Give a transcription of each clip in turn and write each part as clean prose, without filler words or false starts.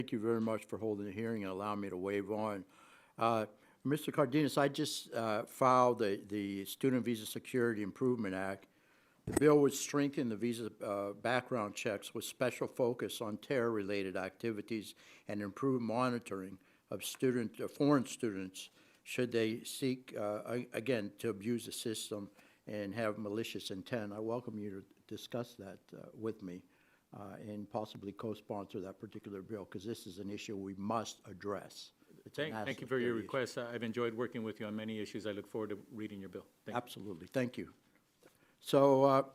Thank you very much for holding the hearing and allowing me to wave on. Mr. Cardenas, I just filed the Student Visa Security Improvement Act. The bill would strengthen the visa background checks with special focus on terror-related activities and improve monitoring of foreign students should they seek, again, to abuse the system and have malicious intent. I welcome you to discuss that with me and possibly co-sponsor that particular bill, because this is an issue we must address. Thank you for your request. I've enjoyed working with you on many issues. I look forward to reading your bill. Thank you. Absolutely. Thank you. So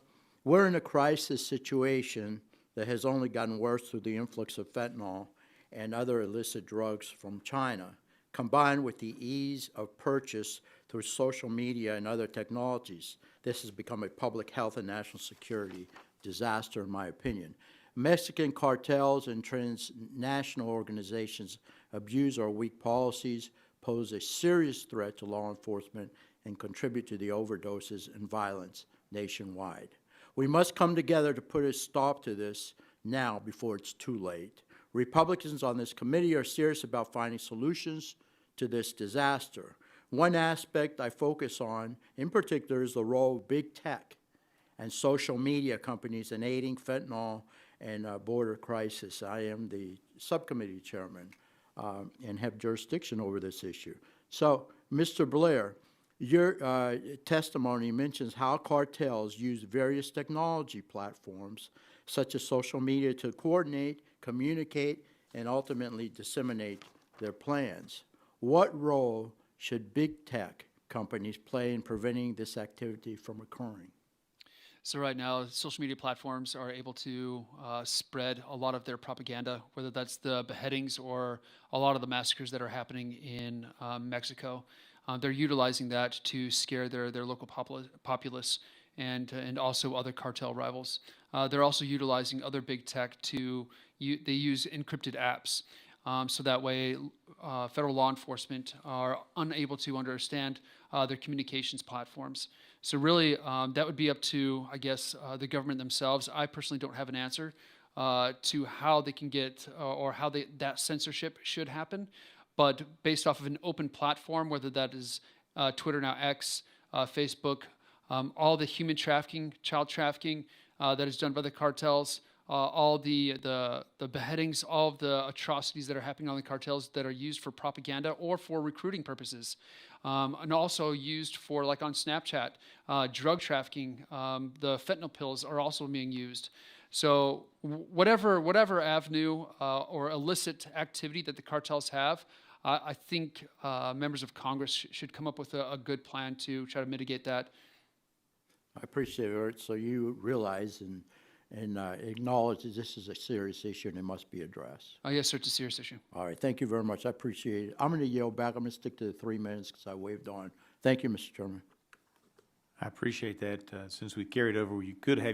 we're in a crisis situation that has only gotten worse through the influx of fentanyl and other illicit drugs from China, combined with the ease of purchase through social media and other technologies. This has become a public health and national security disaster, in my opinion. Mexican cartels and transnational organizations abuse our weak policies, pose a serious threat to law enforcement, and contribute to the overdoses and violence nationwide. We must come together to put a stop to this now before it's too late. Republicans on this committee are serious about finding solutions to this disaster. One aspect I focus on in particular is the role of big tech and social media companies in aiding fentanyl and border crisis. I am the subcommittee chairman and have jurisdiction over this issue. So, Mr. Blair, your testimony mentions how cartels use various technology platforms, such as social media, to coordinate, communicate, and ultimately disseminate their plans. What role should big tech companies play in preventing this activity from occurring? So right now, social media platforms are able to spread a lot of their propaganda, whether that's the beheadings or a lot of the massacres that are happening in Mexico. They're utilizing that to scare their local populace and also other cartel rivals. They're also utilizing other big tech they use encrypted apps. So that way, federal law enforcement are unable to understand their communications platforms. So really, that would be up to, I guess, the government themselves. I personally don't have an answer to how they can get or how that censorship should happen. But based off of an open platform, whether that is Twitter, now X, Facebook, all the human trafficking, child trafficking that is done by the cartels, all the beheadings, all of the atrocities that are happening on the cartels that are used for propaganda or for recruiting purposes, and also used for, like on Snapchat, drug trafficking. The fentanyl pills are also being used. So whatever avenue or illicit activity that the cartels have, I think members of Congress should come up with a good plan to try to mitigate that. I appreciate it. So you realize and acknowledge that this is a serious issue and it must be addressed. Yes, sir, it's a serious issue. All right, thank you very much. I appreciate it. I'm going to yield back. I'm going to stick to the 3 minutes because I waved on. Thank you, Mr. Chairman. I appreciate that. Since we carried over, you could have